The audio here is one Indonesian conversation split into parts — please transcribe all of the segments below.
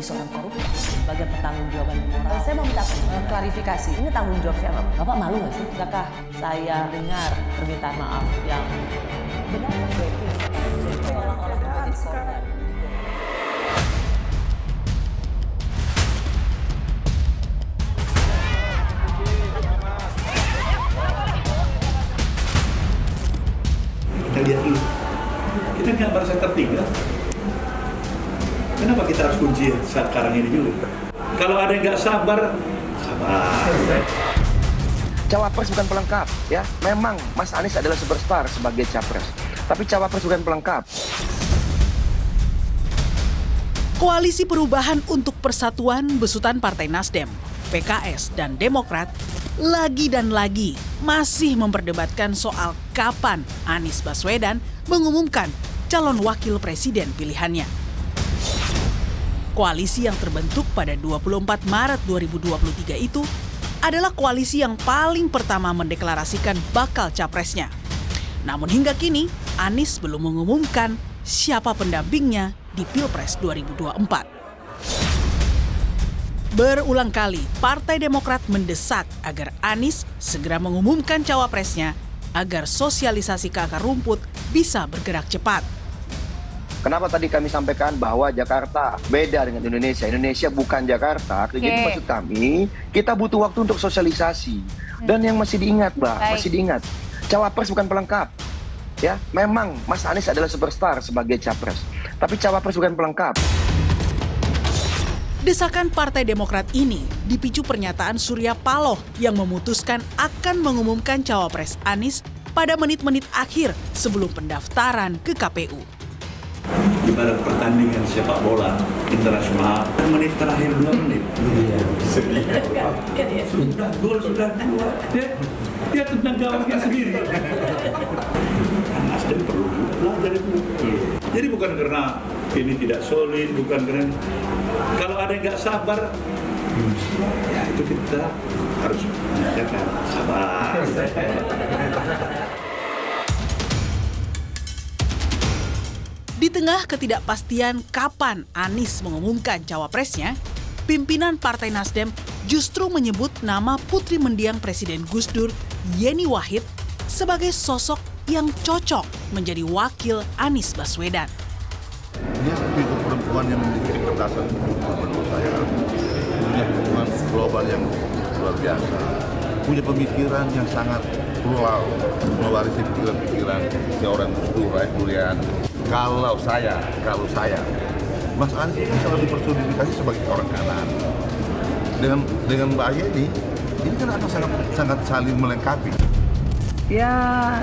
seorang koruptor sebagai pertanggungjawaban moral. Saya mau minta klarifikasi, ini tanggung jawab siapa? Bapak malu nggak sih? Apakah saya dengar permintaan maaf yang benar seolah-olah menjadi korban? Kita lihat dulu, kita nggak merasa tertinggal. Kenapa kita harus kunci sekarang ini dulu? Kalau ada yang nggak sabar, sabar. Cawapres bukan pelengkap, ya. Memang Mas Anies adalah superstar sebagai capres, tapi cawapres bukan pelengkap. Koalisi Perubahan untuk Persatuan besutan Partai Nasdem, PKS, dan Demokrat lagi dan lagi masih memperdebatkan soal kapan Anies Baswedan mengumumkan calon wakil presiden pilihannya. Koalisi yang terbentuk pada 24 Maret 2023 itu adalah koalisi yang paling pertama mendeklarasikan bakal capresnya. Namun hingga kini, Anies belum mengumumkan siapa pendampingnya di Pilpres 2024. Berulang kali, Partai Demokrat mendesak agar Anies segera mengumumkan cawapresnya agar sosialisasi ke akar rumput bisa bergerak cepat. Kenapa tadi kami sampaikan bahwa Jakarta beda dengan Indonesia? Indonesia bukan Jakarta. Jadi maksud kami, kita butuh waktu untuk sosialisasi. Dan yang masih diingat, Mbak, masih diingat. Cawapres bukan pelengkap. Ya, memang Mas Anies adalah superstar sebagai capres. Tapi cawapres bukan pelengkap. Desakan Partai Demokrat ini dipicu pernyataan Surya Paloh yang memutuskan akan mengumumkan cawapres Anies pada menit-menit akhir sebelum pendaftaran ke KPU. Ibarat pertandingan sepak bola internasional, menit terakhir 2 menit. Sudah gol, sudah dua. Dia tentang gawangnya sendiri. Nasdem perlu belajar itu. Jadi bukan karena ini tidak solid, bukan karena kalau ada yang nggak sabar, ya itu kita harus menyatakan sabar. Di tengah ketidakpastian kapan Anies mengumumkan cawapresnya, pimpinan Partai Nasdem justru menyebut nama putri mendiang Presiden Gus Dur, Yeni Wahid, sebagai sosok yang cocok menjadi wakil Anies Baswedan. Dia itu perempuan yang memiliki kecerdasan menurut saya, punya hubungan global yang luar biasa, punya pemikiran yang sangat plural, mewarisi pikiran-pikiran seorang Gus Dur, Raih Durian. Kalau saya, Mas Anies bisa lebih personifikasi sebagai orang kanan. Dengan Mbak Yeni, ini kan akan sangat saling melengkapi. Ya,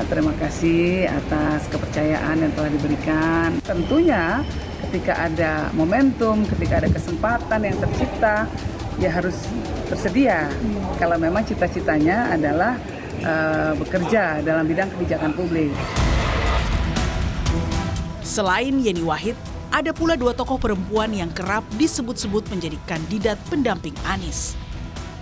terima kasih atas kepercayaan yang telah diberikan. Tentunya ketika ada momentum, ketika ada kesempatan yang tercipta, ya harus tersedia. Kalau memang cita-citanya adalah bekerja dalam bidang kebijakan publik. Selain Yeni Wahid, ada pula 2 tokoh perempuan yang kerap disebut-sebut menjadi kandidat pendamping Anies.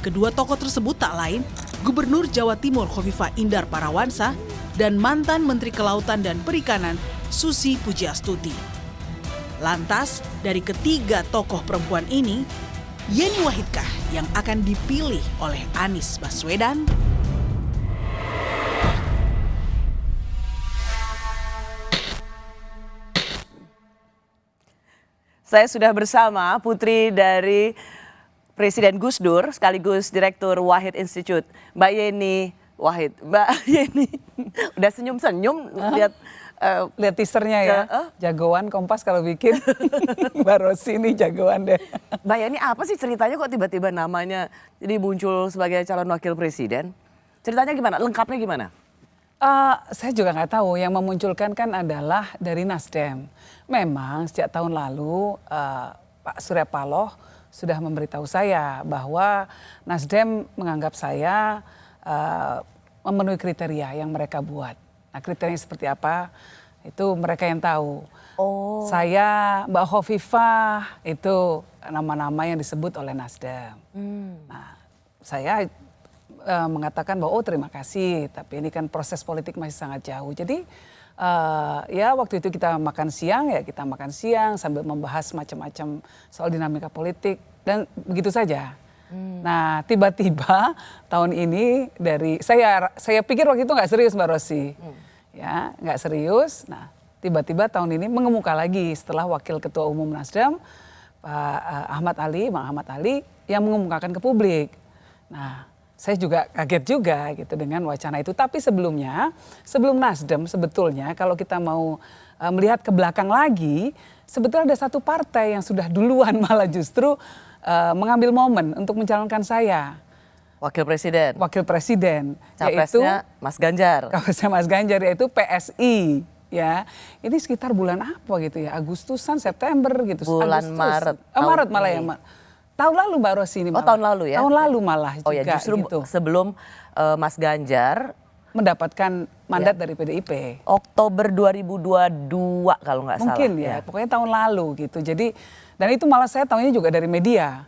Kedua tokoh tersebut tak lain Gubernur Jawa Timur Khofifah Indar Parawansa dan mantan Menteri Kelautan dan Perikanan Susi Pujiastuti. Lantas, dari ketiga tokoh perempuan ini, Yeni Wahidkah yang akan dipilih oleh Anies Baswedan? Saya sudah bersama putri dari Presiden Gus Dur sekaligus Direktur Wahid Institute, Mbak Yeni Wahid. Mbak Yeni, udah senyum-senyum Lihat teasernya ya, jagoan Kompas kalau bikin. Mbak Rosi ini jagoan deh. Mbak Yeni, apa sih ceritanya kok tiba-tiba namanya jadi muncul sebagai calon wakil presiden? Ceritanya gimana? Lengkapnya gimana? Saya juga nggak tahu, yang memunculkan kan adalah dari Nasdem. Memang sejak tahun lalu Pak Surya Paloh sudah memberitahu saya bahwa Nasdem menganggap saya memenuhi kriteria yang mereka buat. Nah, kriterianya seperti apa, itu mereka yang tahu. Oh. Saya, Mbak Khofifah, itu nama-nama yang disebut oleh Nasdem. Nah, saya mengatakan bahwa terima kasih, tapi ini kan proses politik masih sangat jauh. Jadi Ya waktu itu kita makan siang sambil membahas macam-macam soal dinamika politik dan begitu saja. Nah tiba-tiba tahun ini dari saya pikir waktu itu nggak serius Mbak Rosy, ya nggak serius. Nah tiba-tiba tahun ini mengemuka lagi setelah Wakil Ketua Umum Nasdem Pak Bang Ahmad Ali yang mengemukakan ke publik. Nah saya juga kaget juga gitu dengan wacana itu. Tapi sebelum Nasdem sebetulnya kalau kita mau melihat ke belakang lagi, sebetulnya ada satu partai yang sudah duluan malah justru mengambil momen untuk mencalonkan saya. Wakil Presiden. Yaitu Capresnya Mas Ganjar. Capresnya Mas Ganjar yaitu PSI. Ya, ini sekitar bulan apa gitu ya? Agustusan, September gitu. Bulan Maret. Maret malah ya, tahun lalu Mbak Rosy ini malah. Oh tahun lalu ya? Tahun lalu malah juga. Oh ya justru gitu. sebelum Mas Ganjar mendapatkan mandat dari PDIP. Oktober 2022 kalau nggak salah. Mungkin ya, pokoknya tahun lalu gitu. Jadi dan itu malah saya tahunya juga dari media.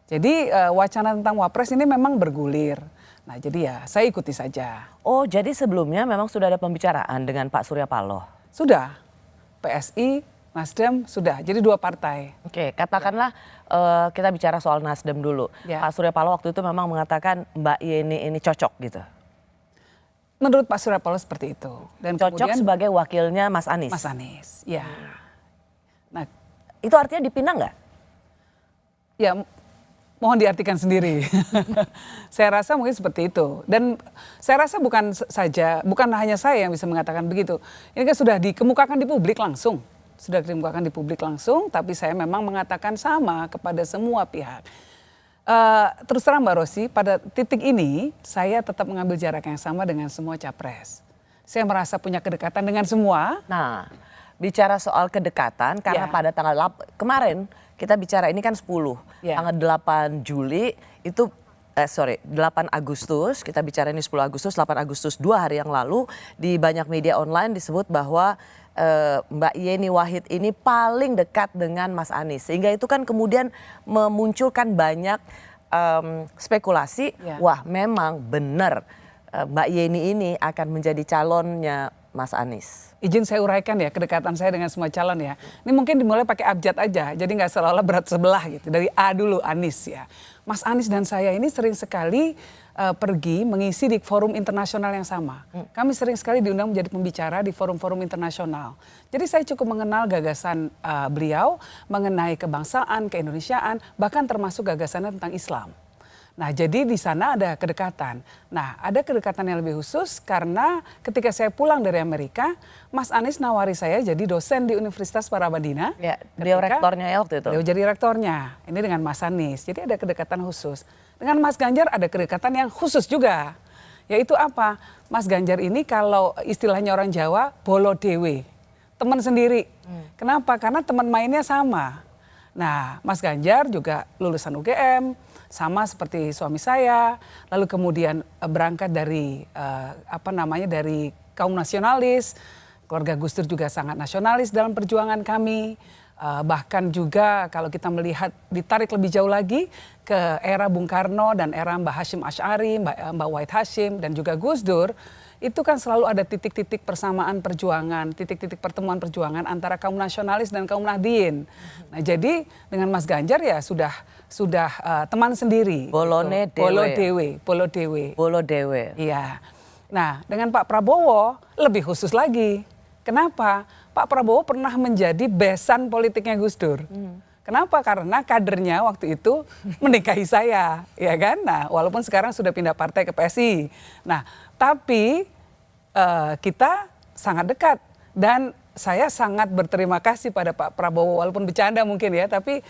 Jadi wacana tentang Wapres ini memang bergulir. Nah jadi ya saya ikuti saja. Oh jadi sebelumnya memang sudah ada pembicaraan dengan Pak Surya Paloh? Sudah, PSI, Nasdem sudah, jadi 2 partai. Oke, katakanlah kita bicara soal Nasdem dulu. Ya. Pak Surya Paloh waktu itu memang mengatakan Mbak Yeni ini cocok gitu. Menurut Pak Surya Paloh seperti itu. Dan Cocok kemudian, sebagai wakilnya Mas Anies? Mas Anies, ya. Nah, itu artinya dipinang nggak? ya mohon diartikan sendiri. Saya rasa mungkin seperti itu. Dan saya rasa bukan hanya saya yang bisa mengatakan begitu. Ini kan sudah dikemukakan di publik langsung. Tapi saya memang mengatakan sama kepada semua pihak. Terus terang Mbak Rosy, pada titik ini saya tetap mengambil jarak yang sama dengan semua capres. Saya merasa punya kedekatan dengan semua. Nah, bicara soal kedekatan karena pada tanggal kemarin kita bicara ini kan 10. Tanggal 8 Juli itu 8 Agustus, kita bicara ini 10 Agustus, 8 Agustus 2 hari yang lalu di banyak media online disebut bahwa Mbak Yeni Wahid ini paling dekat dengan Mas Anies. Sehingga itu kan kemudian memunculkan banyak spekulasi, wah memang benar Mbak Yeni ini akan menjadi calonnya Mas Anies. Izin saya uraikan ya kedekatan saya dengan semua calon ya. Ini mungkin dimulai pakai abjad aja, jadi nggak seolah-olah berat sebelah gitu. Dari A dulu, Anies ya. Mas Anies dan saya ini sering sekali pergi mengisi di forum internasional yang sama. Kami sering sekali diundang menjadi pembicara di forum-forum internasional. Jadi saya cukup mengenal gagasan beliau mengenai kebangsaan, keindonesiaan, bahkan termasuk gagasannya tentang Islam. Nah jadi di sana ada kedekatan. Nah ada kedekatan yang lebih khusus karena ketika saya pulang dari Amerika, Mas Anies nawari saya jadi dosen di Universitas Paramadina. Ya, beliau rektornya ya waktu itu. Beliau jadi rektornya, ini dengan Mas Anies. Jadi ada kedekatan khusus. Dengan Mas Ganjar ada kedekatan yang khusus juga. Yaitu apa? Mas Ganjar ini kalau istilahnya orang Jawa, bolo dewe. Teman sendiri. Kenapa? Karena teman mainnya sama. Nah Mas Ganjar juga lulusan UGM. Sama seperti suami saya, lalu kemudian berangkat dari dari kaum nasionalis, keluarga Gus Dur juga sangat nasionalis dalam perjuangan kami, bahkan juga kalau kita melihat ditarik lebih jauh lagi ke era Bung Karno dan era Mbah Hashim Asy'ari, Mbah Wahid Hashim dan juga Gus Dur, itu kan selalu ada titik-titik persamaan perjuangan, titik-titik pertemuan perjuangan antara kaum nasionalis dan kaum Nahdien. Nah jadi dengan Mas Ganjar ya sudah teman sendiri. Bolo dewe. Iya. Nah dengan Pak Prabowo lebih khusus lagi. Kenapa? Pak Prabowo pernah menjadi besan politiknya Gus Dur. Kenapa? Karena kadernya waktu itu menikahi saya, ya kan? Nah, walaupun sekarang sudah pindah partai ke PSI. Nah, tapi kita sangat dekat dan saya sangat berterima kasih pada Pak Prabowo, walaupun bercanda mungkin ya, tapi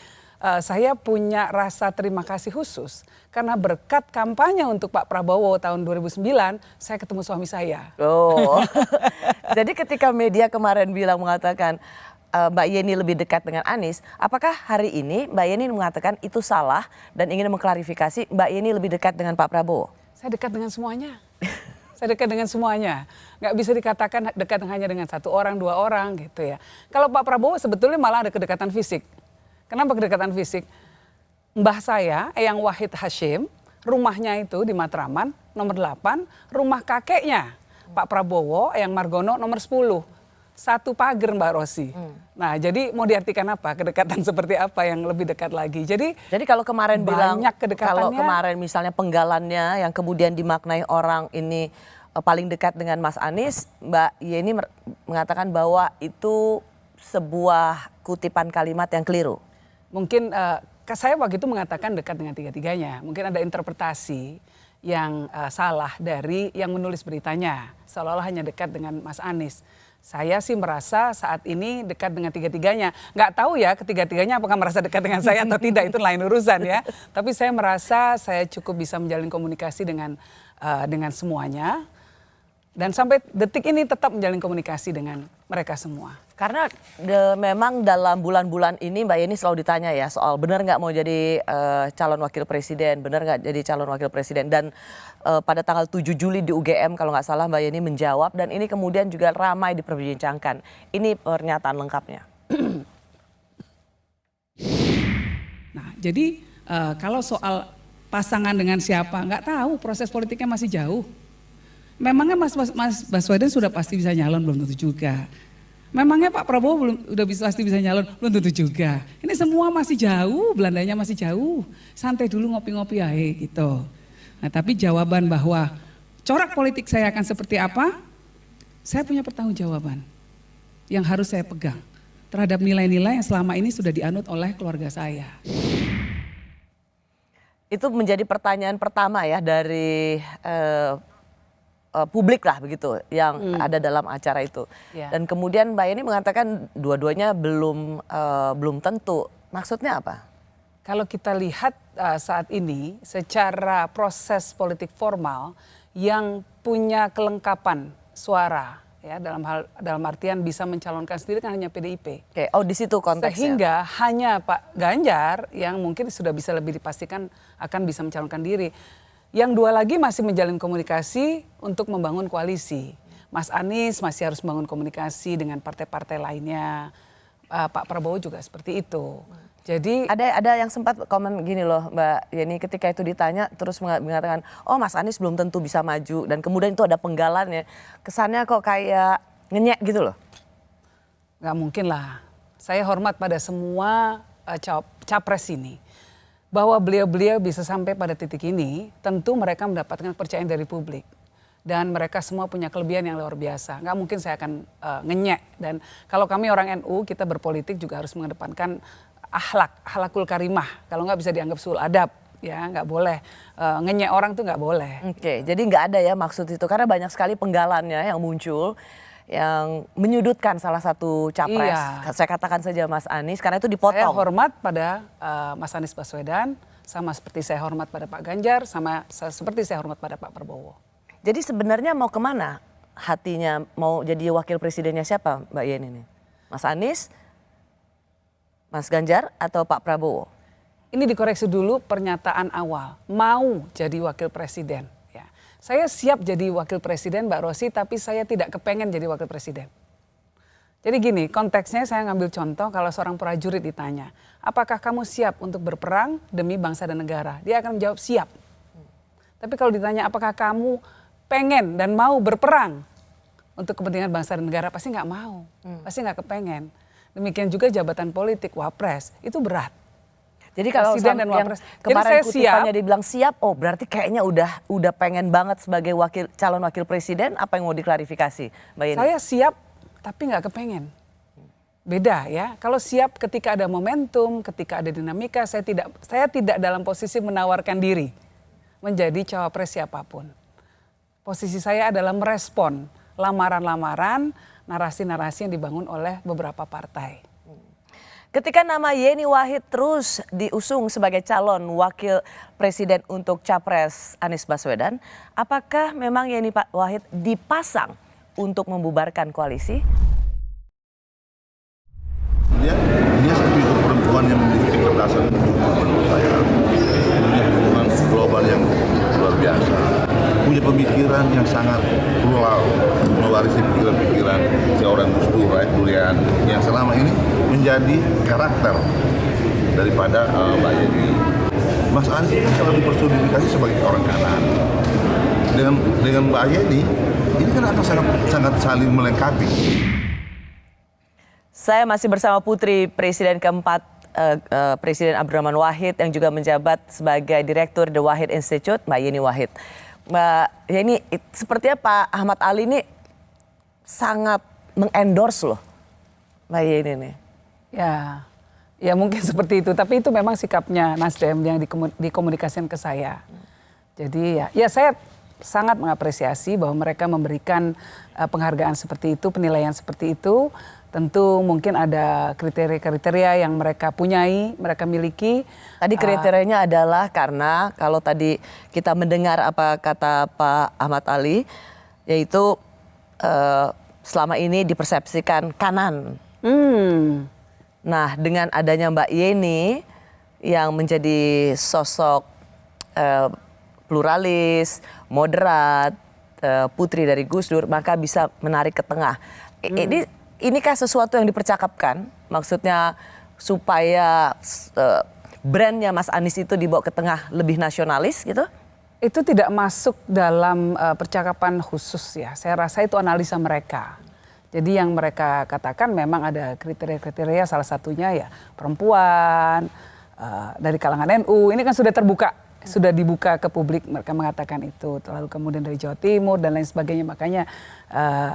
saya punya rasa terima kasih khusus karena berkat kampanye untuk Pak Prabowo tahun 2009, saya ketemu suami saya. Oh, jadi ketika media kemarin mengatakan Mbak Yeni lebih dekat dengan Anies, apakah hari ini Mbak Yeni mengatakan itu salah dan ingin mengklarifikasi Mbak Yeni lebih dekat dengan Pak Prabowo? Saya dekat dengan semuanya. Saya dekat dengan semuanya. Nggak bisa dikatakan dekat hanya dengan 1 orang, 2 orang gitu ya. Kalau Pak Prabowo sebetulnya malah ada kedekatan fisik. Kenapa kedekatan fisik? Mbah saya, Eyang Wahid Hashim, rumahnya itu di Matraman, nomor 8, rumah kakeknya Pak Prabowo, Eyang Margono nomor 10. Satu pagar Mbak Rosi. Nah, jadi mau diartikan apa? Kedekatan seperti apa yang lebih dekat lagi? Jadi kalau kemarin bilang, banyak kedekatannya. kalau kemarin misalnya penggalannya yang kemudian dimaknai orang ini paling dekat dengan Mas Anies, Mbak Yeni mengatakan bahwa itu sebuah kutipan kalimat yang keliru. Mungkin saya waktu itu mengatakan dekat dengan tiga-tiganya. Mungkin ada interpretasi yang salah dari yang menulis beritanya. Seolah-olah hanya dekat dengan Mas Anies. Saya sih merasa saat ini dekat dengan tiga-tiganya. Nggak tahu ya ketiga-tiganya apakah merasa dekat dengan saya atau tidak, itu lain urusan ya. Tapi saya merasa saya cukup bisa menjalin komunikasi dengan semuanya. Dan sampai detik ini tetap menjalin komunikasi dengan mereka semua. Karena memang dalam bulan-bulan ini Mbak Yeni selalu ditanya ya soal benar nggak mau jadi calon wakil presiden, benar nggak jadi calon wakil presiden. Dan pada tanggal 7 Juli di UGM kalau nggak salah Mbak Yeni menjawab, dan ini kemudian juga ramai diperbincangkan. Ini pernyataan lengkapnya. Nah, jadi kalau soal pasangan dengan siapa, nggak tahu, proses politiknya masih jauh. Memangnya Mas Baswedan sudah pasti bisa nyalon? Belum tentu juga. Memangnya Pak Prabowo pasti bisa nyalon? Belum tentu juga. Ini semua masih jauh, Belandanya masih jauh. Santai dulu, ngopi-ngopi aja gitu. Nah, tapi jawaban bahwa corak politik saya akan seperti apa, saya punya pertanggungjawaban yang harus saya pegang terhadap nilai-nilai yang selama ini sudah dianut oleh keluarga saya. Itu menjadi pertanyaan pertama ya dari publik lah begitu yang ada dalam acara itu. Dan kemudian Mbak Yeni mengatakan dua-duanya belum tentu. Maksudnya apa? Kalau kita lihat saat ini secara proses politik formal yang punya kelengkapan suara ya dalam artian bisa mencalonkan sendiri kan hanya PDIP. Oke, oh di situ konteksnya. Sehingga hanya Pak Ganjar yang mungkin sudah bisa lebih dipastikan akan bisa mencalonkan diri. Yang dua lagi masih menjalin komunikasi untuk membangun koalisi. Mas Anies masih harus membangun komunikasi dengan partai-partai lainnya. Pak Prabowo juga seperti itu. Jadi ada yang sempat komen gini loh Mbak Yeni, ketika itu ditanya terus mengatakan, oh Mas Anies belum tentu bisa maju, dan kemudian itu ada penggalannya. Kesannya kok kayak ngenyek gitu loh. Nggak mungkin lah. Saya hormat pada semua capres ini. Bahwa beliau-beliau bisa sampai pada titik ini, tentu mereka mendapatkan kepercayaan dari publik. Dan mereka semua punya kelebihan yang luar biasa. Nggak mungkin saya akan ngenyek. Dan kalau kami orang NU, kita berpolitik juga harus mengedepankan akhlakul karimah. Kalau nggak bisa dianggap sul adab. Ya nggak boleh, ngenyek orang tuh nggak boleh. Oke, jadi nggak ada ya maksud itu. Karena banyak sekali penggalannya yang muncul. Yang menyudutkan salah satu capres, saya katakan saja Mas Anies, karena itu dipotong. Saya hormat pada Mas Anies Baswedan, sama seperti saya hormat pada Pak Ganjar, sama seperti saya hormat pada Pak Prabowo. Jadi sebenarnya mau kemana hatinya, mau jadi wakil presidennya siapa Mbak Yeni ini? Mas Anies, Mas Ganjar, atau Pak Prabowo? Ini dikoreksi dulu pernyataan awal, mau jadi wakil presiden. Saya siap jadi wakil presiden Mbak Rosi, tapi saya tidak kepengen jadi wakil presiden. Jadi gini, konteksnya saya ngambil contoh kalau seorang prajurit ditanya, apakah kamu siap untuk berperang demi bangsa dan negara? Dia akan menjawab siap. Tapi kalau ditanya apakah kamu pengen dan mau berperang untuk kepentingan bangsa dan negara, pasti nggak mau, pasti nggak kepengen. Demikian juga jabatan politik, wapres, itu berat. Jadi kalau Presiden dan yang Wapres. kemarin Jadi saya kutipannya dibilang siap, oh berarti kayaknya udah pengen banget sebagai calon wakil presiden. Apa yang mau diklarifikasi Mbak Yeni? Saya siap tapi nggak kepengen. Beda ya. Kalau siap ketika ada momentum, ketika ada dinamika, saya tidak dalam posisi menawarkan diri menjadi cawapres siapapun. Posisi saya adalah merespon lamaran-lamaran, narasi-narasi yang dibangun oleh beberapa partai. Ketika nama Yeni Wahid terus diusung sebagai calon wakil presiden untuk capres Anies Baswedan, apakah memang Yeni Wahid dipasang untuk membubarkan koalisi? Dia seperti perempuan yang memiliki kecerdasan menurut saya, punya hubungan global yang luar biasa, punya pemikiran yang sangat plural, mewarisi pikiran-pikiran seorang Gus Dur, Durian, yang selama ini menjadi karakter daripada Mbak Yeni. Mas Anies selalu dipersonifikasi sebagai orang kanan. Dengan Mbak Yeni, Ini kan akan sangat saling melengkapi. Saya masih bersama putri Presiden keempat, Presiden Abdurrahman Wahid yang juga menjabat sebagai Direktur The Wahid Institute, Mbak Yeni Wahid. Mbak Yeni, sepertinya Pak Ahmad Ali ini sangat mengendorse loh Mbak Yeni nih. Ya mungkin seperti itu, tapi itu memang sikapnya Nasdem yang dikomunikasikan ke saya. Jadi ya saya sangat mengapresiasi bahwa mereka memberikan penghargaan seperti itu, penilaian seperti itu. Tentu mungkin ada kriteria-kriteria yang mereka punyai, mereka miliki. Tadi kriterianya adalah karena kalau tadi kita mendengar apa kata Pak Ahmad Ali, yaitu selama ini dipersepsikan kanan. Nah, dengan adanya Mbak Yeni yang menjadi sosok pluralis, moderat, putri dari Gus Dur, maka bisa menarik ke tengah. Inikah sesuatu yang dipercakapkan? Maksudnya supaya brandnya Mas Anies itu dibawa ke tengah lebih nasionalis gitu? Itu tidak masuk dalam percakapan khusus ya. Saya rasa itu analisa mereka. Jadi yang mereka katakan memang ada kriteria-kriteria, salah satunya ya perempuan, dari kalangan NU. Ini kan sudah terbuka, sudah dibuka ke publik, mereka mengatakan itu. Lalu kemudian dari Jawa Timur dan lain sebagainya, makanya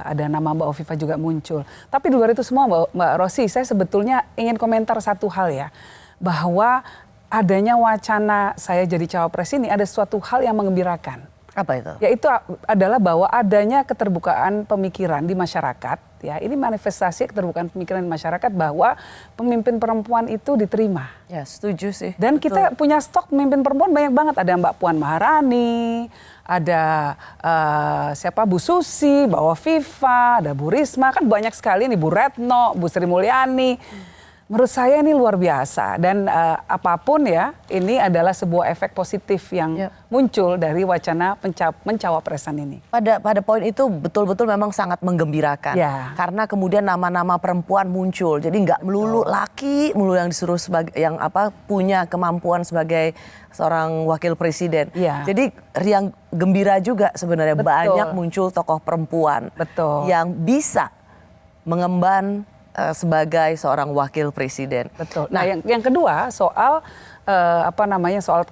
ada nama Mbak Hovifah juga muncul. Tapi di luar itu semua Mbak Rosi, saya sebetulnya ingin komentar satu hal ya. Bahwa adanya wacana saya jadi cawapres ini ada suatu hal yang menggembirakan. Apa itu? Yaitu adalah bahwa adanya keterbukaan pemikiran di masyarakat. Ya, ini manifestasi keterbukaan pemikiran di masyarakat bahwa pemimpin perempuan itu diterima. Ya, setuju sih. Dan betul. kita punya stok pemimpin perempuan banyak banget. Ada Mbak Puan Maharani, ada siapa Bu Susi, Mbak Hovifah, ada Bu Risma, kan banyak sekali nih, Bu Retno, Bu Sri Mulyani. Menurut saya ini luar biasa dan apapun ya, ini adalah sebuah efek positif yang muncul dari wacana pencawapresan ini. Pada poin itu betul-betul memang sangat menggembirakan. Ya. Karena kemudian nama-nama perempuan muncul. Jadi nggak melulu laki, melulu yang disuruh sebagai yang punya kemampuan sebagai seorang wakil presiden. Ya. Jadi yang gembira juga sebenarnya banyak muncul tokoh perempuan yang bisa mengemban sebagai seorang wakil presiden. Betul. Nah, yang kedua soal soal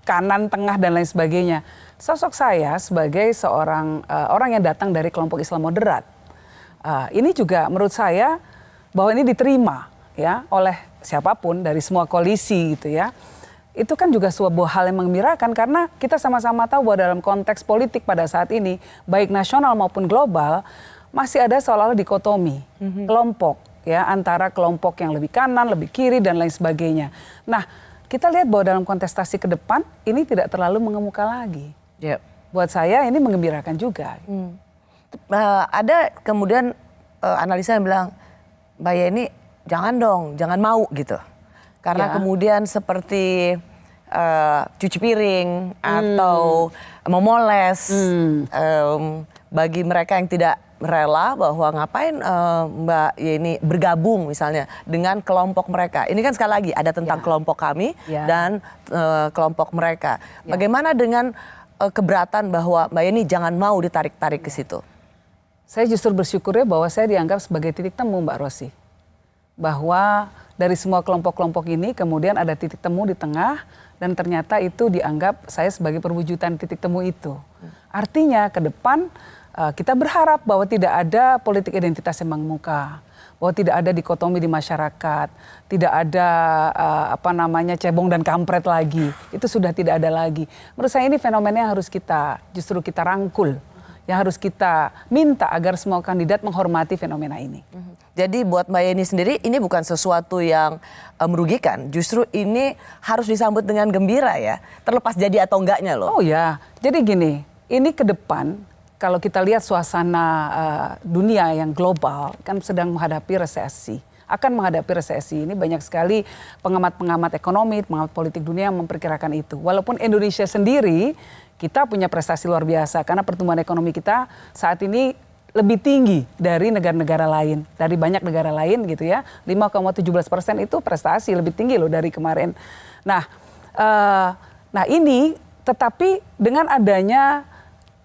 kanan, tengah dan lain sebagainya. Sosok saya sebagai seorang orang yang datang dari kelompok Islam moderat, ini juga menurut saya bahwa ini diterima ya oleh siapapun dari semua koalisi gitu ya. Itu kan juga sebuah hal yang menggembirakan karena kita sama-sama tahu bahwa dalam konteks politik pada saat ini baik nasional maupun global masih ada seolah-olah dikotomi kelompok ya antara kelompok yang lebih kanan, lebih kiri dan lain sebagainya. Nah, kita lihat bahwa dalam kontestasi ke depan ini tidak terlalu mengemuka lagi. Buat saya ini menggembirakan juga. Ada kemudian analisa yang bilang, Mbak Yeni jangan dong, jangan mau gitu. Karena kemudian seperti cuci piring atau memoles bagi mereka yang tidak rela bahwa ngapain Mbak Yeni bergabung misalnya dengan kelompok mereka. Ini kan sekali lagi ada tentang kelompok kami dan kelompok mereka. Bagaimana dengan keberatan bahwa Mbak Yeni jangan mau ditarik-tarik ke situ? Saya justru bersyukurnya bahwa saya dianggap sebagai titik temu Mbak Rosi. Bahwa dari semua kelompok-kelompok ini kemudian ada titik temu di tengah dan ternyata itu dianggap saya sebagai perwujudan titik temu itu. Artinya ke depan kita berharap bahwa tidak ada politik identitas yang mengemuka, bahwa tidak ada dikotomi di masyarakat, tidak ada cebong dan kampret lagi. Itu sudah tidak ada lagi. Menurut saya ini fenomena yang harus justru kita rangkul, yang harus kita minta agar semua kandidat menghormati fenomena ini. Jadi buat Mbak Yeni sendiri ini bukan sesuatu yang merugikan, justru ini harus disambut dengan gembira ya, terlepas jadi atau enggaknya loh. Oh ya, jadi gini, ini ke depan kalau kita lihat suasana dunia yang global kan sedang menghadapi resesi. Akan menghadapi resesi ini banyak sekali pengamat-pengamat ekonomi, pengamat politik dunia yang memperkirakan itu. Walaupun Indonesia sendiri kita punya prestasi luar biasa karena pertumbuhan ekonomi kita saat ini lebih tinggi dari negara-negara lain, dari banyak negara lain gitu ya. 5,17% itu prestasi lebih tinggi loh dari kemarin. Nah ini tetapi dengan adanya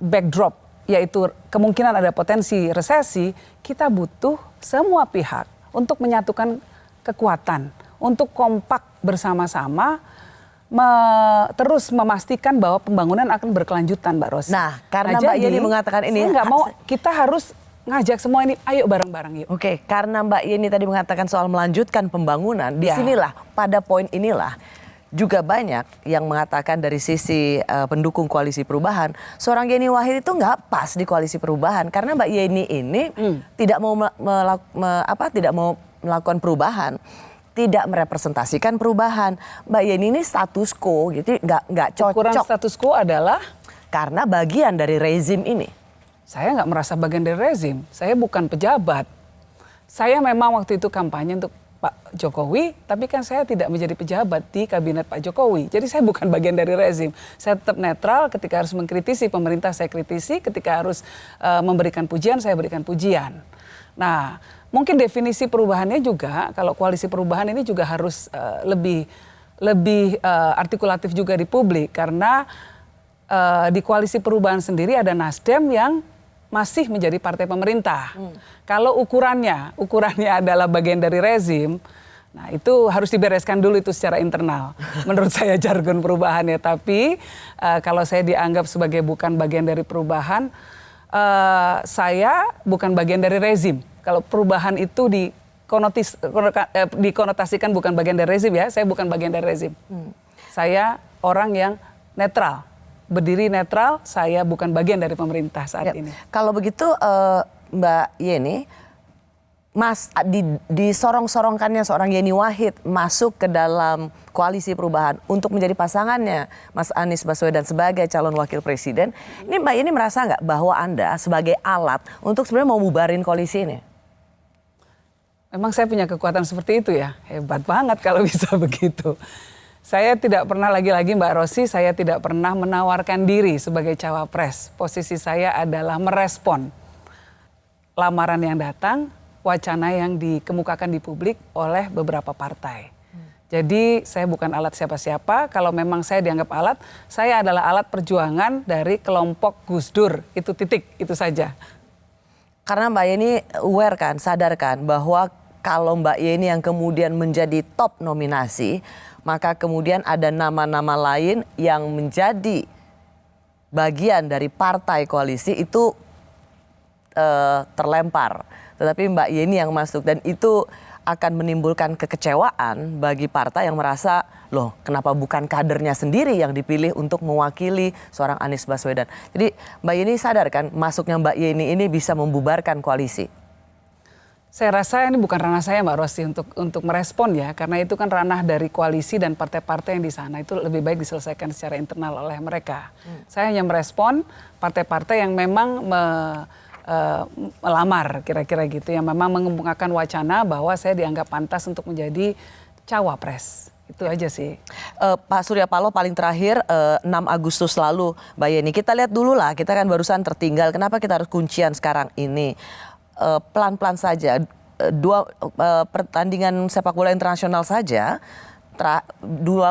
backdrop yaitu kemungkinan ada potensi resesi, kita butuh semua pihak untuk menyatukan kekuatan, untuk kompak bersama-sama terus memastikan bahwa pembangunan akan berkelanjutan, Mbak Rosi. Nah, karena Mbak Yeni mengatakan ini, saya nggak mau, kita harus ngajak semua ini, ayo bareng-bareng yuk. Oke, karena Mbak Yeni tadi mengatakan soal melanjutkan pembangunan, disinilah pada poin inilah juga banyak yang mengatakan dari sisi pendukung koalisi perubahan, seorang Yeni Wahid itu nggak pas di koalisi perubahan karena Mbak Yeni ini tidak mau tidak mau melakukan perubahan, tidak merepresentasikan perubahan. Mbak Yeni ini status quo, gitu nggak cocok. Ukuran status quo adalah karena bagian dari rezim ini. Saya nggak merasa bagian dari rezim, saya bukan pejabat. Saya memang waktu itu kampanye untuk Pak Jokowi, tapi kan saya tidak menjadi pejabat di kabinet Pak Jokowi. Jadi saya bukan bagian dari rezim. Saya tetap netral ketika harus mengkritisi pemerintah, saya kritisi. Ketika harus memberikan pujian, saya berikan pujian. Nah, mungkin definisi perubahannya juga, kalau koalisi perubahan ini juga harus lebih artikulatif juga di publik. Karena di koalisi perubahan sendiri ada Nasdem yang masih menjadi partai pemerintah. Kalau ukurannya adalah bagian dari rezim, nah itu harus dibereskan dulu itu secara internal. Menurut saya jargon perubahan ya. Tapi kalau saya dianggap sebagai bukan bagian dari perubahan, saya bukan bagian dari rezim. Kalau perubahan itu dikonotasikan bukan bagian dari rezim ya, saya bukan bagian dari rezim. Saya orang yang netral. Berdiri netral, saya bukan bagian dari pemerintah saat ini. Kalau begitu Mbak Yeni, disorong-sorongkannya seorang Yeni Wahid masuk ke dalam koalisi perubahan untuk menjadi pasangannya Mas Anies Baswedan sebagai calon wakil presiden. Ini Mbak Yeni merasa nggak bahwa Anda sebagai alat untuk sebenarnya mau bubarin koalisi ini? Memang saya punya kekuatan seperti itu ya, hebat banget kalau bisa begitu. Saya tidak pernah, lagi-lagi Mbak Rosi, saya tidak pernah menawarkan diri sebagai cawapres. Posisi saya adalah merespon lamaran yang datang, wacana yang dikemukakan di publik oleh beberapa partai. Jadi saya bukan alat siapa-siapa, kalau memang saya dianggap alat, saya adalah alat perjuangan dari kelompok Gus Dur, itu titik, itu saja. Karena Mbak Yeni aware kan, sadarkan bahwa kalau Mbak Yeni yang kemudian menjadi top nominasi, maka kemudian ada nama-nama lain yang menjadi bagian dari partai koalisi itu terlempar. Tetapi Mbak Yeni yang masuk dan itu akan menimbulkan kekecewaan bagi partai yang merasa, loh kenapa bukan kadernya sendiri yang dipilih untuk mewakili seorang Anies Baswedan. Jadi Mbak Yeni sadar kan masuknya Mbak Yeni ini bisa membubarkan koalisi. Saya rasa ini bukan ranah saya Mbak Rosi untuk merespon ya, karena itu kan ranah dari koalisi dan partai-partai yang di sana, itu lebih baik diselesaikan secara internal oleh mereka. Saya hanya merespon partai-partai yang memang melamar kira-kira gitu, yang memang mengemukakan wacana bahwa saya dianggap pantas untuk menjadi cawapres. Itu aja sih. Pak Surya Paloh paling terakhir 6 Agustus lalu Mbak Yeni, kita lihat dulu lah, kita kan barusan tertinggal, kenapa kita harus kuncian sekarang ini? Pelan-pelan saja, 2 pertandingan sepak bola internasional saja, 2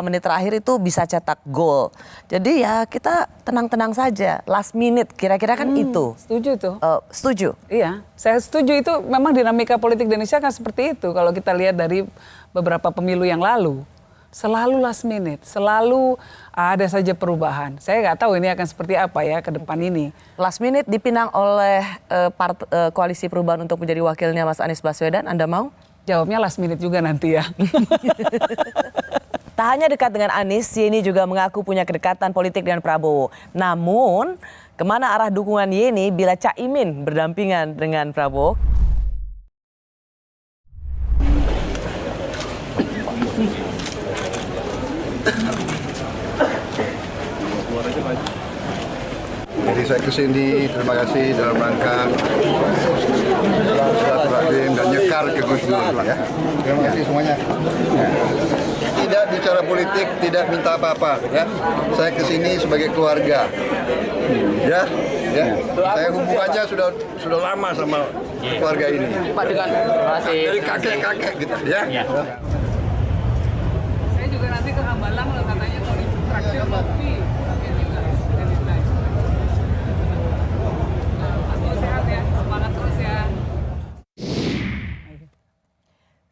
menit terakhir itu bisa cetak gol. Jadi ya kita tenang-tenang saja, last minute kira-kira kan itu. Setuju itu. Setuju? Iya, saya setuju itu, memang dinamika politik Indonesia kan seperti itu. Kalau kita lihat dari beberapa pemilu yang lalu, selalu last minute, selalu ada saja perubahan. Saya nggak tahu ini akan seperti apa ya ke depan ini. Last minute dipinang oleh koalisi perubahan untuk menjadi wakilnya Mas Anies Baswedan, Anda mau? Jawabnya last minute juga nanti ya. Tak hanya dekat dengan Anies, Yeni juga mengaku punya kedekatan politik dengan Prabowo. Namun, kemana arah dukungan Yeni bila Caimin berdampingan dengan Prabowo? Jadi saya kesini, terima kasih dalam rangka silaturahim dan nyekar ke Gus Dur ya. Terima kasih semuanya. Tidak bicara politik, tidak minta apa-apa ya. Saya kesini sebagai keluarga. Ya. Saya hubungannya sudah lama sama keluarga ini. Pak dengan dari kakek-kakek gitu ya. Saya juga nanti ke Hambalang katanya mau ditraktir kopi.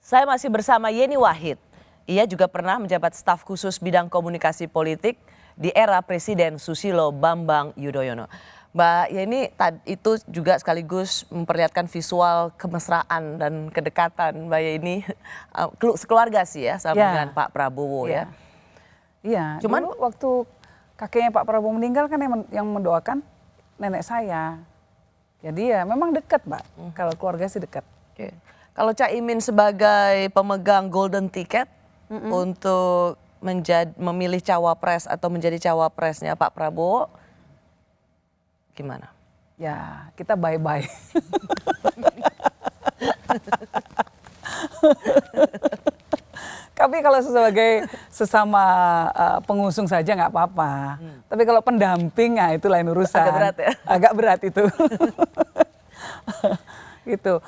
Saya masih bersama Yeni Wahid. Ia juga pernah menjabat staf khusus bidang komunikasi politik di era Presiden Susilo Bambang Yudhoyono. Mbak Yeni itu juga sekaligus memperlihatkan visual kemesraan dan kedekatan Mbak Yeni sekeluarga sih ya sama dengan Pak Prabowo ya. Iya, cuman dulu waktu kakeknya Pak Prabowo meninggal kan yang mendoakan nenek saya. Jadi ya memang dekat, Mbak. Kalau keluarga sih dekat. Oke. Kalau Caimin sebagai pemegang golden ticket untuk memilih cawapres atau menjadi cawapresnya Pak Prabowo, gimana? Ya, kita bye-bye. Tapi kalau sebagai sesama pengusung saja nggak apa-apa. Tapi kalau pendamping, ya itu lain urusan. Agak berat ya? Agak berat itu. Gitu.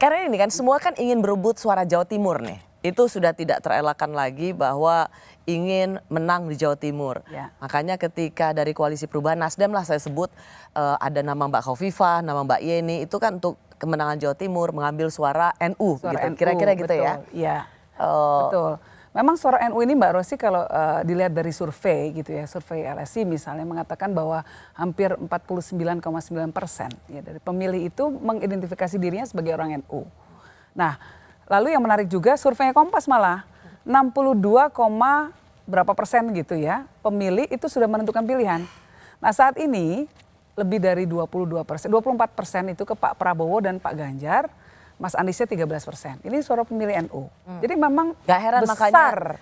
Karena ini kan semua kan ingin berebut suara Jawa Timur nih. Itu sudah tidak terelakkan lagi bahwa ingin menang di Jawa Timur. Ya. Makanya ketika dari Koalisi Perubahan Nasdem lah saya sebut ada nama Mbak Khofifah, nama Mbak Yeni, itu kan untuk kemenangan Jawa Timur mengambil suara NU. Suara gitu. NU, Kira-kira gitu betul. ya? Iya, betul. Memang suara NU ini Mbak Rosi kalau dilihat dari survei gitu ya, survei LSI misalnya mengatakan bahwa hampir 49,9% ya dari pemilih itu mengidentifikasi dirinya sebagai orang NU. Nah, lalu yang menarik juga surveinya Kompas malah 62, berapa persen gitu ya pemilih itu sudah menentukan pilihan. Nah saat ini lebih dari 24% itu ke Pak Prabowo dan Pak Ganjar. Mas Anisnya 13%. Ini suara pemilih NU. Jadi memang Gak heran besar.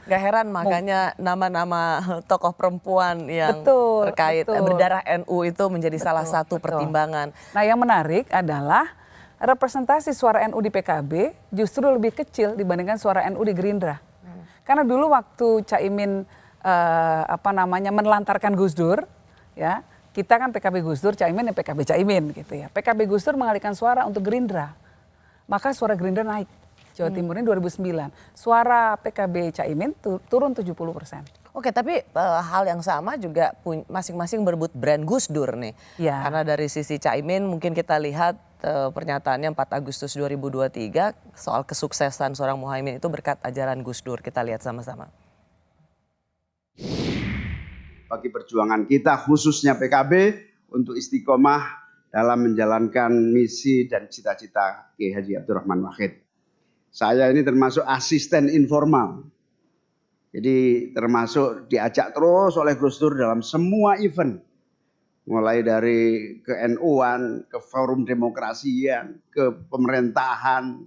makanya nama-nama tokoh perempuan yang terkait betul. berdarah NU itu menjadi salah satu pertimbangan. Nah yang menarik adalah representasi suara NU di PKB justru lebih kecil dibandingkan suara NU di Gerindra. Karena dulu waktu Caimin menelantarkan Gus Dur, ya kita kan PKB Gus Dur, Caimin ya PKB Caimin gitu ya. PKB Gus Dur mengalihkan suara untuk Gerindra. Maka suara Gerindra naik. Jawa Timur ini 2009. Suara PKB Caimin turun 70%. Oke, tapi hal yang sama juga masing-masing berebut brand Gus Dur nih. Ya. Karena dari sisi Caimin mungkin kita lihat pernyataannya 4 Agustus 2023 soal kesuksesan seorang Muhaimin itu berkat ajaran Gus Dur. Kita lihat sama-sama. Bagi perjuangan kita khususnya PKB untuk istiqomah dalam menjalankan misi dan cita-cita Kiai Haji Abdurrahman Wahid. Saya ini termasuk asisten informal. Jadi termasuk diajak terus oleh Gus Dur dalam semua event. Mulai dari ke NU-an, ke forum demokrasian, ke pemerintahan,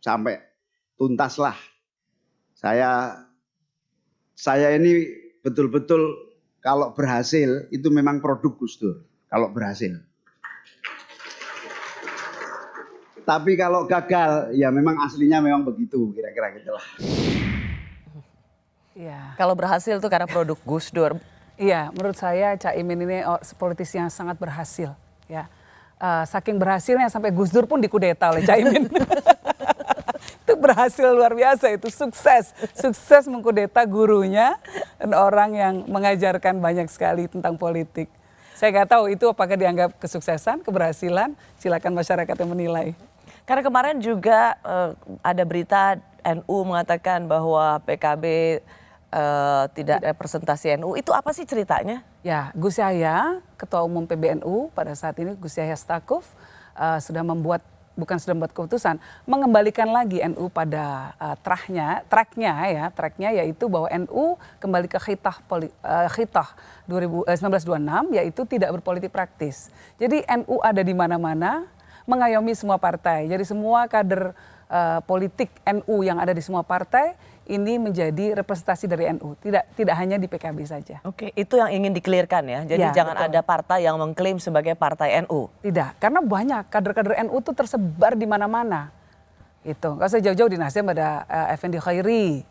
sampai tuntaslah. Saya ini betul-betul kalau berhasil itu memang produk Gus Dur. Kalau berhasil. Tapi kalau gagal, ya memang aslinya memang begitu, kira-kira gitulah. Iya. Kalau berhasil itu karena produk Gus Dur. Iya, menurut saya Caimin ini politisi yang sangat berhasil. Ya, saking berhasilnya sampai Gus Dur pun dikudeta oleh Caimin. Itu berhasil luar biasa, itu sukses mengkudeta gurunya dan orang yang mengajarkan banyak sekali tentang politik. Saya nggak tahu itu apakah dianggap kesuksesan, keberhasilan. Silakan masyarakat yang menilai. Karena kemarin juga ada berita NU mengatakan bahwa PKB tidak representasi NU. Itu apa sih ceritanya? Ya, Gus Yahya, Ketua Umum PBNU pada saat ini Gus Yahya Stakuf sudah membuat keputusan mengembalikan lagi NU pada tracknya yaitu bahwa NU kembali ke khitah 1926 yaitu tidak berpolitik praktis. Jadi NU ada di mana-mana, mengayomi semua partai. Jadi semua kader politik NU yang ada di semua partai ini menjadi representasi dari NU, tidak hanya di PKB saja. Oke, itu yang ingin di-clearkan ya. Jadi Ya, jangan betul. ada partai yang mengklaim sebagai partai NU. Tidak, karena banyak kader-kader NU itu tersebar di mana-mana. Itu, nggak usah jauh-jauh di Nasdem ada Effendi Khairi,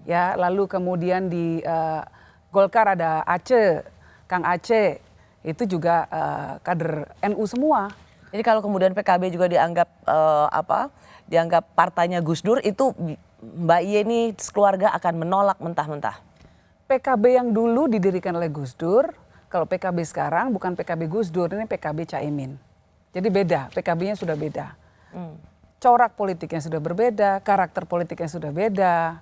ya, lalu kemudian di Golkar ada Aceh, Kang Aceh, itu juga kader NU semua. Jadi kalau kemudian PKB juga dianggap dianggap partainya Gus Dur, itu Mbak Yeni keluarga akan menolak mentah-mentah. PKB yang dulu didirikan oleh Gus Dur, kalau PKB sekarang bukan PKB Gus Dur, ini PKB Caimin. Jadi beda, PKB-nya sudah beda. corak politiknya sudah berbeda, karakter politiknya sudah beda,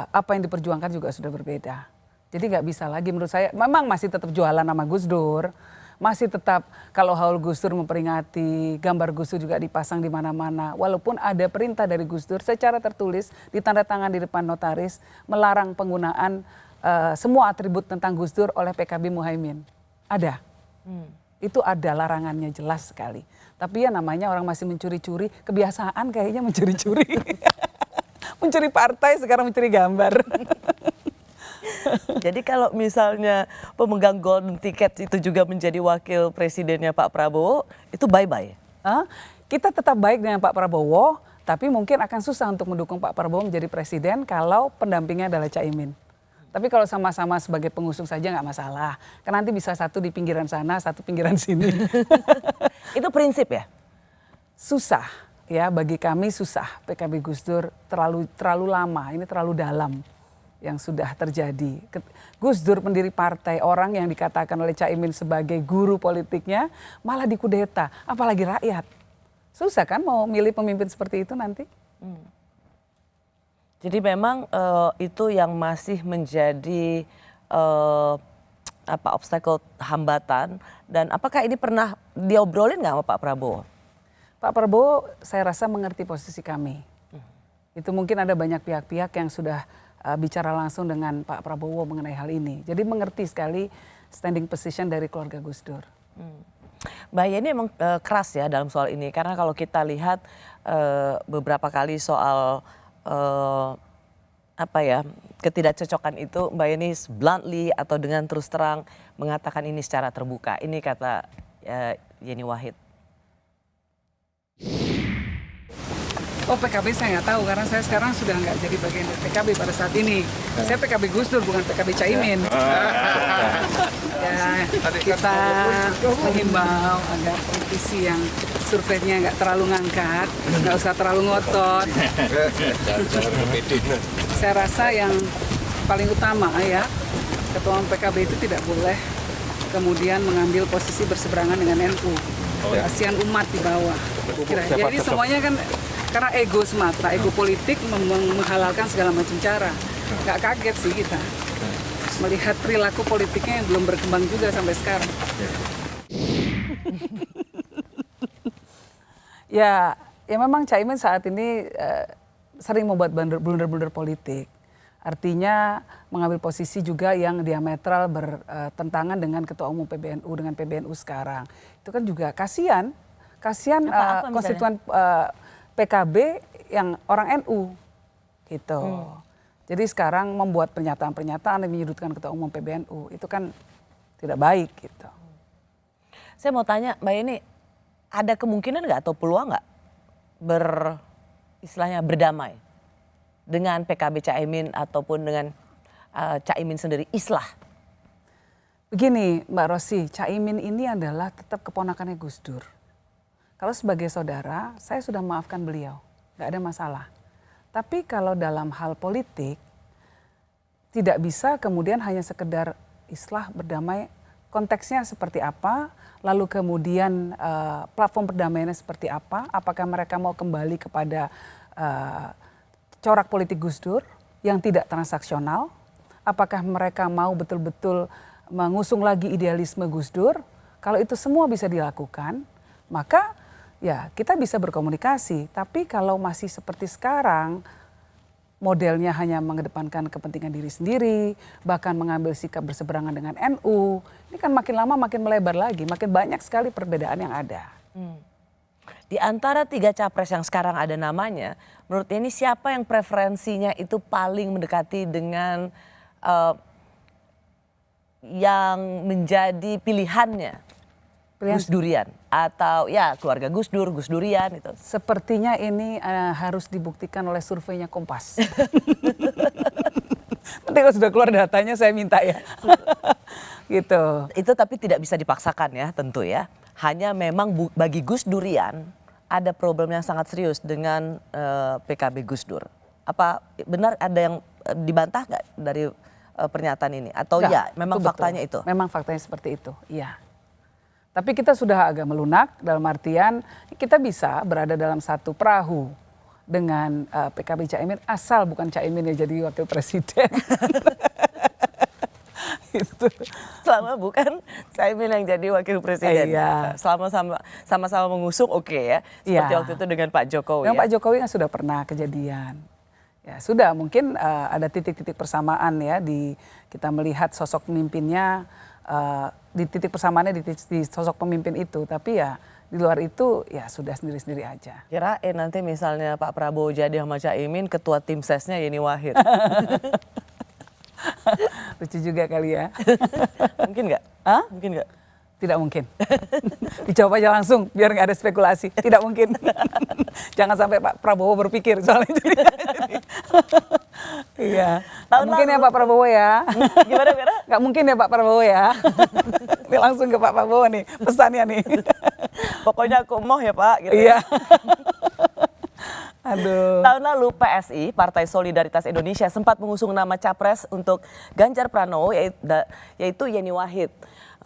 apa yang diperjuangkan juga sudah berbeda. Jadi nggak bisa lagi menurut saya, memang masih tetap jualan nama Gus Dur, masih tetap kalau haul Gus Dur memperingati, gambar Gus Dur juga dipasang di mana-mana. Walaupun ada perintah dari Gus Dur secara tertulis, ditandatangan di depan notaris, melarang penggunaan semua atribut tentang Gus Dur oleh PKB Muhaimin. Ada. Itu ada larangannya jelas sekali. Tapi ya namanya orang masih mencuri-curi, kebiasaan kayaknya mencuri-curi. Mencuri partai sekarang mencuri gambar. Jadi kalau misalnya pemegang golden ticket itu juga menjadi wakil presidennya Pak Prabowo, itu bye-bye? Kita tetap baik dengan Pak Prabowo, tapi mungkin akan susah untuk mendukung Pak Prabowo menjadi presiden kalau pendampingnya adalah Caimin. Tapi kalau sama-sama sebagai pengusung saja nggak masalah. Karena nanti bisa satu di pinggiran sana, satu pinggiran sini. Itu prinsip ya? Susah ya, bagi kami susah. PKB Gus Dur terlalu lama, ini terlalu dalam yang sudah terjadi. Gus Dur pendiri partai, orang yang dikatakan oleh Caimin sebagai guru politiknya malah dikudeta, apalagi rakyat. Susah kan mau milih pemimpin seperti itu nanti? Jadi memang itu yang masih menjadi obstacle, hambatan. Dan apakah ini pernah diobrolin nggak sama Pak Prabowo? Pak Prabowo saya rasa mengerti posisi kami. Itu mungkin ada banyak pihak-pihak yang sudah bicara langsung dengan Pak Prabowo mengenai hal ini. Jadi mengerti sekali standing position dari keluarga Gus Dur. Mbak Yeni emang keras ya dalam soal ini. Karena kalau kita lihat beberapa kali soal ketidakcocokan itu, Mbak Yeni bluntly atau dengan terus terang mengatakan ini secara terbuka. Ini kata Yeni Wahid. Oh PKB saya nggak tahu karena saya sekarang sudah nggak jadi bagian dari PKB pada saat ini. Saya PKB Gus Dur bukan PKB Caimin. Ya, kita menghimbau agar politisi yang surveinya nggak terlalu ngangkat, nggak usah terlalu ngotot. Saya rasa yang paling utama ya, Ketua Umum PKB itu tidak boleh kemudian mengambil posisi berseberangan dengan NU. Kasihan umat di bawah. Jadi semuanya kan karena ego semata, ego politik menghalalkan segala macam cara. Nggak kaget sih kita melihat perilaku politiknya yang belum berkembang juga sampai sekarang. Ya memang Caimin saat ini sering membuat blunder-blunder politik. Artinya mengambil posisi juga yang diametral bertentangan dengan Ketua Umum PBNU dengan PBNU sekarang. Itu kan juga kasihan konstituen PKB yang orang NU gitu. Jadi sekarang membuat pernyataan-pernyataan yang menyudutkan Ketua Umum PBNU itu kan tidak baik gitu. Saya mau tanya Mbak Yeni, ada kemungkinan nggak atau peluang nggak berdamai dengan PKB Caimin ataupun dengan Caimin sendiri islah? Begini Mbak Rosi, Caimin ini adalah tetap keponakannya Gus Dur. Kalau sebagai saudara, saya sudah memaafkan beliau, nggak ada masalah. Tapi kalau dalam hal politik, tidak bisa kemudian hanya sekedar islah berdamai, konteksnya seperti apa, lalu kemudian platform perdamaiannya seperti apa, apakah mereka mau kembali kepada corak politik Gus Dur yang tidak transaksional, apakah mereka mau betul-betul mengusung lagi idealisme Gus Dur, kalau itu semua bisa dilakukan, maka ya kita bisa berkomunikasi. Tapi kalau masih seperti sekarang, modelnya hanya mengedepankan kepentingan diri sendiri, bahkan mengambil sikap berseberangan dengan NU, ini kan makin lama makin melebar lagi, makin banyak sekali perbedaan yang ada. Di antara 3 capres yang sekarang ada namanya, menurut ini siapa yang preferensinya itu paling mendekati dengan yang menjadi pilihannya? Gus Durian atau ya keluarga Gus Dur, Gus Durian itu. Sepertinya ini harus dibuktikan oleh surveinya Kompas. Nanti kalau sudah keluar datanya saya minta ya. Gitu. Itu tapi tidak bisa dipaksakan ya tentu ya. Hanya memang bagi Gus Durian ada problem yang sangat serius dengan PKB Gus Dur. Apa benar ada yang dibantah nggak dari pernyataan ini? Atau ya memang faktanya itu? Memang faktanya seperti itu, iya. Tapi kita sudah agak melunak dalam artian kita bisa berada dalam satu perahu dengan PKB Caimin asal bukan Caimin yang jadi wakil presiden. Itu. Selama bukan Caimin yang jadi wakil presiden. Iya. Selama sama-sama mengusung oke ya. Seperti Iya. waktu itu dengan Pak Jokowi. Dengan Ya? Pak Jokowi kan sudah pernah kejadian. Ya sudah mungkin ada titik-titik persamaan ya di kita melihat sosok pemimpinnya di titik persamaannya di sosok pemimpin itu. Tapi ya di luar itu ya sudah sendiri-sendiri aja. Kirain nanti misalnya Pak Prabowo jadi sama Caimin, ketua tim sesnya Yeni Wahid. Lucu juga kali ya. Mungkin nggak? Hah? Mungkin nggak? Tidak mungkin. Dijawab aja langsung biar nggak ada spekulasi. Tidak mungkin. Jangan sampai Pak Prabowo berpikir soalnya. Iya. Nggak mungkin ya Pak Prabowo ya. Gimana? Nggak mungkin ya Pak Prabowo ya. Ini langsung ke Pak Prabowo nih pesannya nih. Pokoknya aku mau ya Pak. Gitu Iya. ya. Aduh. Tahun lalu PSI, Partai Solidaritas Indonesia, sempat mengusung nama capres untuk Ganjar Pranowo yaitu Yeni Wahid.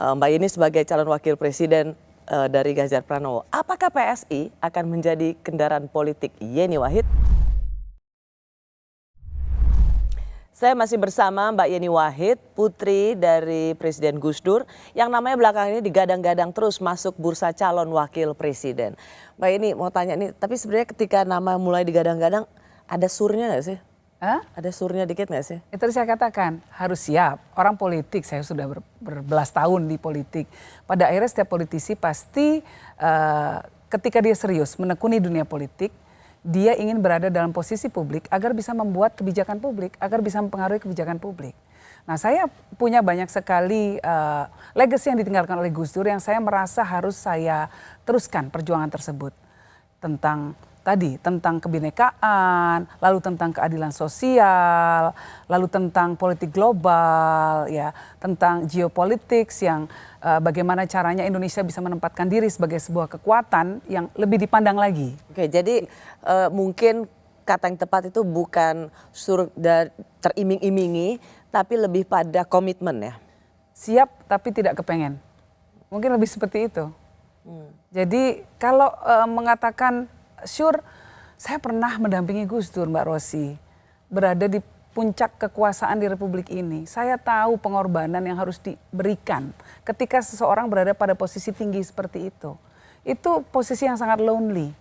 Mbak Yeni sebagai calon wakil presiden dari Ganjar Pranowo. Apakah PSI akan menjadi kendaraan politik Yeni Wahid? Saya masih bersama Mbak Yeni Wahid, putri dari Presiden Gus Dur, yang namanya belakangan ini digadang-gadang terus masuk bursa calon wakil presiden. Mbak Yeni mau tanya nih, tapi sebenarnya ketika nama mulai digadang-gadang, ada surnya nggak sih? Hah? Ada surnya dikit nggak sih? Itu saya katakan harus siap. Orang politik, saya sudah berbelas tahun di politik. Pada akhirnya setiap politisi pasti ketika dia serius menekuni dunia politik, dia ingin berada dalam posisi publik agar bisa membuat kebijakan publik, agar bisa mempengaruhi kebijakan publik. Nah saya punya banyak sekali legacy yang ditinggalkan oleh Gus Dur yang saya merasa harus saya teruskan perjuangan tersebut. Tentang kebinekaan, lalu tentang keadilan sosial, lalu tentang politik global, ya, tentang geopolitik yang bagaimana caranya Indonesia bisa menempatkan diri sebagai sebuah kekuatan yang lebih dipandang lagi. Oke, jadi mungkin kata yang tepat itu bukan teriming-imingi, tapi lebih pada komitmen ya. Siap tapi tidak kepengen. Mungkin lebih seperti itu. Jadi kalau mengatakan sure, saya pernah mendampingi Gus Dur, Mbak Rosi, berada di puncak kekuasaan di Republik ini. Saya tahu pengorbanan yang harus diberikan ketika seseorang berada pada posisi tinggi seperti itu. Itu posisi yang sangat lonely.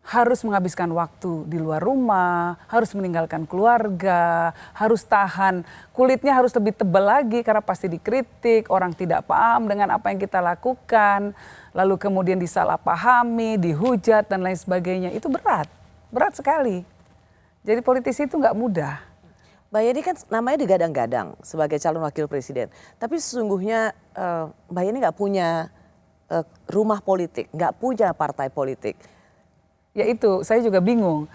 Harus menghabiskan waktu di luar rumah, harus meninggalkan keluarga, harus tahan. Kulitnya harus lebih tebal lagi karena pasti dikritik, orang tidak paham dengan apa yang kita lakukan. Lalu kemudian disalahpahami, dihujat dan lain sebagainya. Itu berat sekali. Jadi politisi itu nggak mudah. Mbak Yeni kan namanya digadang-gadang sebagai calon wakil presiden. Tapi sesungguhnya Mbak Yeni nggak punya rumah politik, nggak punya partai politik. Ya itu, saya juga bingung.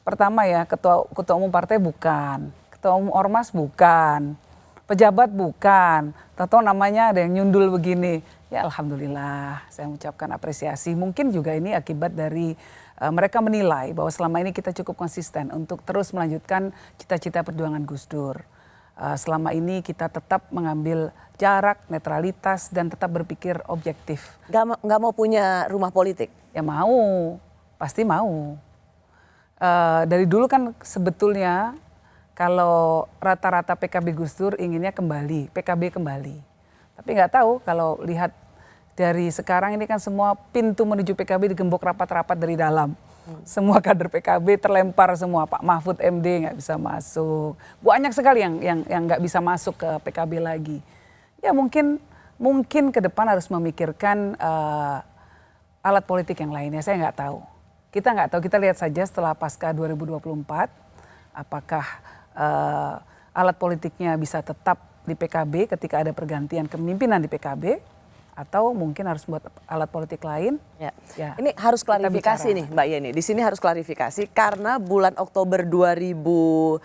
Pertama ya, ketua umum partai bukan, ketua umum ormas bukan, pejabat bukan, tahu namanya ada yang nyundul begini. Ya alhamdulillah, saya mengucapkan apresiasi. Mungkin juga ini akibat dari mereka menilai bahwa selama ini kita cukup konsisten untuk terus melanjutkan cita-cita perjuangan Gus Dur. Selama ini kita tetap mengambil jarak, netralitas dan tetap berpikir objektif. Nggak mau punya rumah politik? Ya mau. Pasti mau. Dari dulu kan sebetulnya kalau rata-rata PKB Gus Dur inginnya kembali, PKB kembali. Tapi nggak tahu kalau lihat dari sekarang ini kan semua pintu menuju PKB digembok rapat-rapat dari dalam. Semua kader PKB terlempar semua, Pak Mahfud MD nggak bisa masuk. Banyak sekali yang nggak bisa masuk ke PKB lagi. Ya mungkin ke depan harus memikirkan alat politik yang lainnya, saya nggak tahu. Kita nggak tahu, kita lihat saja setelah pasca 2024, apakah alat politiknya bisa tetap di PKB ketika ada pergantian kepemimpinan di PKB, atau mungkin harus buat alat politik lain. Ya. Ya, Ini harus klarifikasi nih Mbak Yeni, di sini harus klarifikasi karena bulan Oktober 2022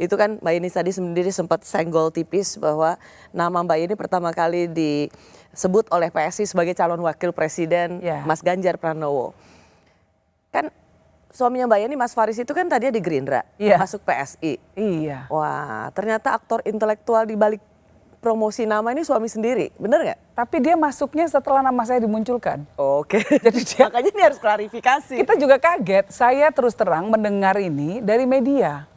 itu kan Mbak Yeni tadi sendiri sempat senggol tipis bahwa nama Mbak Yeni pertama kali disebut oleh PSI sebagai calon wakil presiden Mas Ganjar Pranowo. Kan suaminya Mbak Yeni, Mas Faris itu kan tadinya di Gerindra, masuk PSI. Iya. Wah, ternyata aktor intelektual di balik promosi nama ini suami sendiri, bener nggak? Tapi dia masuknya setelah nama saya dimunculkan. Oke. Jadi dia, Makanya ini harus klarifikasi. kita juga kaget. Saya terus terang mendengar ini dari media.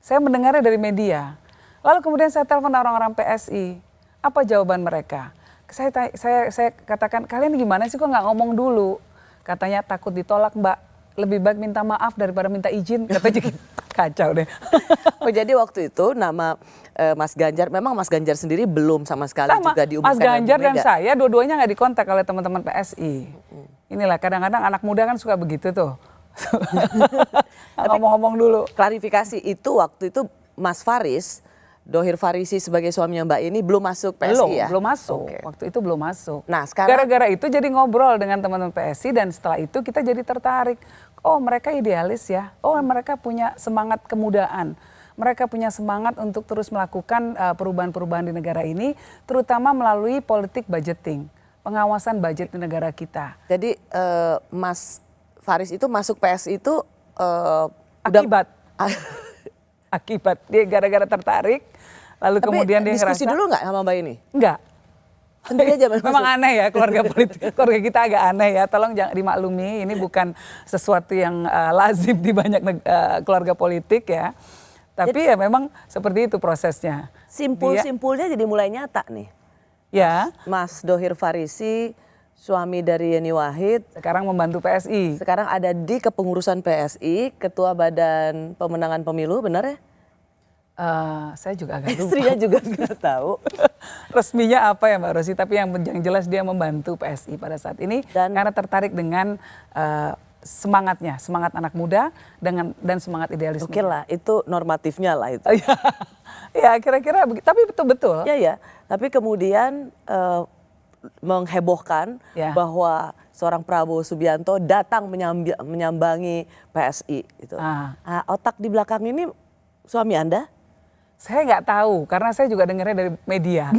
Saya mendengarnya dari media. Lalu kemudian saya telepon orang-orang PSI. Apa jawaban mereka? Saya katakan, kalian gimana sih kok nggak ngomong dulu? Katanya takut ditolak, Mbak. Lebih baik minta maaf daripada minta izin. Katanya gitu. Kacau deh. Oh, jadi waktu itu nama Mas Ganjar, memang Mas Ganjar sendiri belum sama sekali Sama, juga diumumkan. Mas Ganjar oleh Bu dan Mega. saya dua-duanya nggak dikontak oleh teman-teman PSI. Inilah kadang-kadang anak muda kan suka begitu tuh. Ngomong-ngomong dulu. Klarifikasi itu waktu itu Mas Faris, Dohir Farisi sebagai suaminya Mbak ini belum masuk PSI ya? Belum masuk. Oke. Waktu itu belum masuk. Nah, sekarang Gara-gara itu jadi ngobrol dengan teman-teman PSI dan setelah itu kita jadi tertarik. Oh, mereka idealis ya. Oh, mereka punya semangat kemudaan. Mereka punya semangat untuk terus melakukan perubahan-perubahan di negara ini, terutama melalui politik budgeting, pengawasan budget di negara kita. jadi Mas Faris itu masuk PSI itu Akibat. Akibat dia gara-gara tertarik, lalu Tapi kemudian dia diskusi ngerasa, dulu nggak sama Mbak ini? enggak. Sendiri aja Memang aneh ya keluarga politik, keluarga kita agak aneh ya. Tolong jangan dimaklumi, ini bukan sesuatu yang lazim di banyak keluarga politik ya. Tapi ya memang seperti itu prosesnya. Simpul-simpulnya jadi mulai nyata nih. Ya, Mas Dohir Farisi, suami dari Yeni Wahid, sekarang membantu PSI. sekarang ada di kepengurusan PSI, Ketua Badan Pemenangan Pemilu, benar ya? Saya juga agak lupa. Istrinya juga nggak tahu. Resminya apa ya Mbak Rosi, tapi yang jelas dia membantu PSI pada saat ini karena tertarik dengan semangatnya, semangat anak muda dan semangat idealisme. Oke lah, itu normatifnya lah itu. Ya kira-kira begitu, tapi betul-betul. Ya, tapi kemudian menghebohkan bahwa seorang Prabowo Subianto datang menyambangi PSI. Gitu. Otak di belakang ini suami Anda? Saya nggak tahu, karena saya juga dengarnya dari media.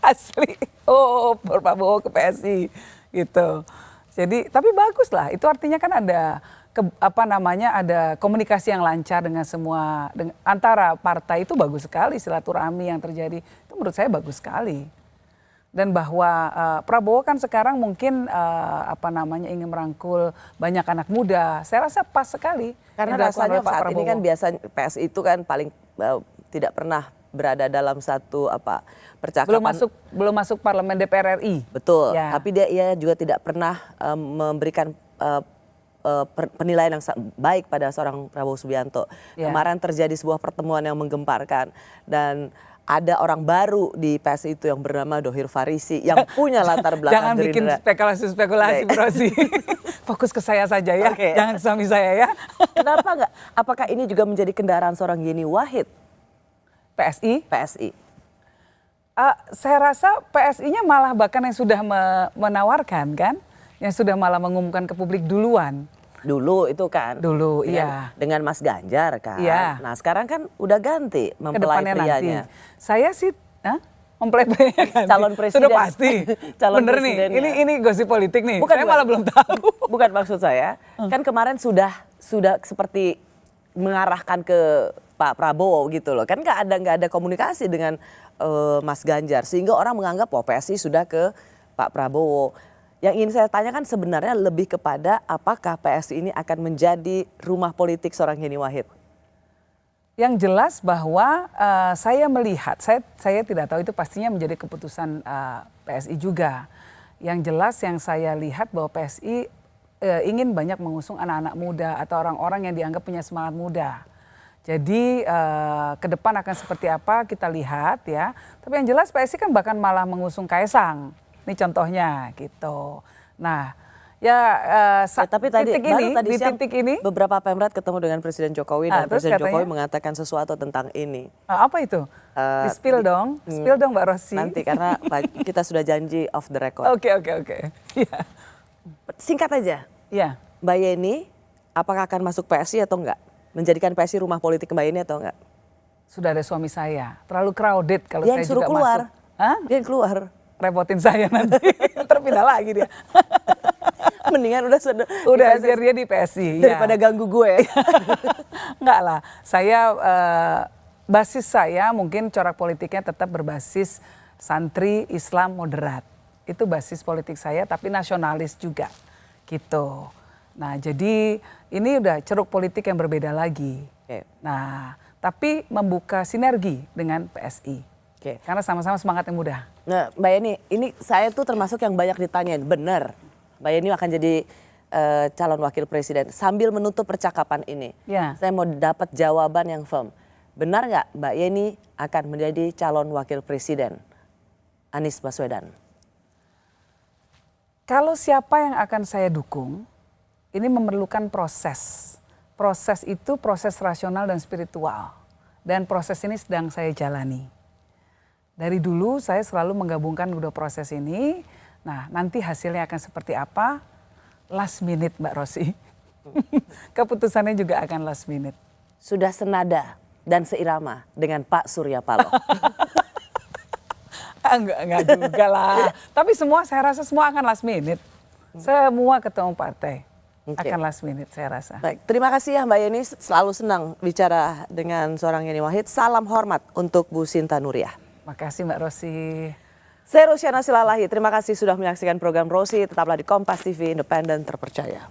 Asli, oh Prabowo ke PSI gitu. Jadi, tapi bagus lah. Itu artinya kan ada ada komunikasi yang lancar dengan semua antara partai, itu bagus sekali silaturahmi yang terjadi. Itu menurut saya bagus sekali. Dan bahwa Prabowo kan sekarang mungkin ingin merangkul banyak anak muda. Saya rasa pas sekali. Karena rasanya saat ini kan biasanya PSI itu kan paling tidak pernah berada dalam satu percakapan. Belum masuk parlemen DPR RI. Betul. Ya. Tapi ia juga tidak pernah memberikan penilaian yang baik pada seorang Prabowo Subianto. Ya. Kemarin terjadi sebuah pertemuan yang menggemparkan dan ada orang baru di PSI itu yang bernama Dohir Farisi yang punya latar belakang Jangan bikin spekulasi Rosi. Fokus ke saya saja ya, jangan ke suami saya ya. Kenapa enggak? Apakah ini juga menjadi kendaraan seorang Yeni Wahid? PSI? PSI. Saya rasa PSI-nya malah bahkan yang sudah menawarkan kan, yang sudah malah mengumumkan ke publik duluan. Dulu itu kan. Dulu, iya. Dengan Mas Ganjar kan. Iya. Nah sekarang kan udah ganti mempelai prianya. Saya sih mempelai prianya ganti. Calon presiden. Sudah pasti. Calon Bener presidennya. nih, ini gosip politik nih. Bukan, saya malah belum tahu. Bukan maksud saya. Kan kemarin sudah seperti mengarahkan ke Pak Prabowo gitu loh. Kan nggak ada komunikasi dengan Mas Ganjar. Sehingga orang menganggap PSI sudah ke Pak Prabowo. Yang ingin saya tanyakan sebenarnya lebih kepada apakah PSI ini akan menjadi rumah politik seorang Yeni Wahid? Yang jelas bahwa saya melihat, saya tidak tahu itu pastinya menjadi keputusan PSI juga. Yang jelas yang saya lihat bahwa PSI ingin banyak mengusung anak-anak muda atau orang-orang yang dianggap punya semangat muda. Jadi ke depan akan seperti apa kita lihat ya. Tapi yang jelas PSI kan bahkan malah mengusung Kaisang. Ini contohnya gitu. Nah, tapi tadi di titik ini beberapa Pemret ketemu dengan Presiden Jokowi dan Presiden katanya, Jokowi mengatakan sesuatu tentang ini. Apa itu? Spill dong Mbak Rosi. Nanti karena kita sudah janji off the record. Oke. Ya. Singkat aja. Ya. Mbak Yeni, apakah akan masuk PSI atau enggak? Menjadikan PSI rumah politik Mbak Yeni atau enggak? Sudah ada suami saya. Terlalu crowded kalau dia saya suruh juga keluar. Masuk. Dia yang keluar. Repotin saya nanti. Terpindah lagi dia. Mendingan udah biar dia di PSI. Daripada ganggu gue. Enggak lah. Saya basis saya mungkin corak politiknya tetap berbasis santri Islam moderat. Itu basis politik saya, tapi nasionalis juga gitu. Nah jadi ini udah ceruk politik yang berbeda lagi. Nah tapi membuka sinergi dengan PSI. Karena sama-sama semangat yang muda. Nah Mbak Yeni, ini saya tuh termasuk yang banyak ditanyain, benar Mbak Yeni akan jadi calon wakil presiden. Sambil menutup percakapan ini, saya mau dapat jawaban yang firm. Benar nggak Mbak Yeni akan menjadi calon wakil presiden Anies Baswedan? Kalau siapa yang akan saya dukung, ini memerlukan proses. Proses itu proses rasional dan spiritual. Dan proses ini sedang saya jalani. Dari dulu saya selalu menggabungkan dua proses ini. Nah nanti hasilnya akan seperti apa? Last minute Mbak Rosi. Keputusannya juga akan last minute. Sudah senada dan seirama dengan Pak Surya Paloh. Enggak juga lah. Tapi semua saya rasa semua akan last minute. Semua ketua umum partai akan last minute saya rasa. Baik, terima kasih ya Mbak Yeni. Selalu senang bicara dengan seorang Yeni Wahid. Salam hormat untuk Bu Sinta Nuriyah. Makasih Mbak Rosi. Saya Rosyana Silalahi. Terima kasih sudah menyaksikan program Rosi. Tetaplah di Kompas TV, independen terpercaya.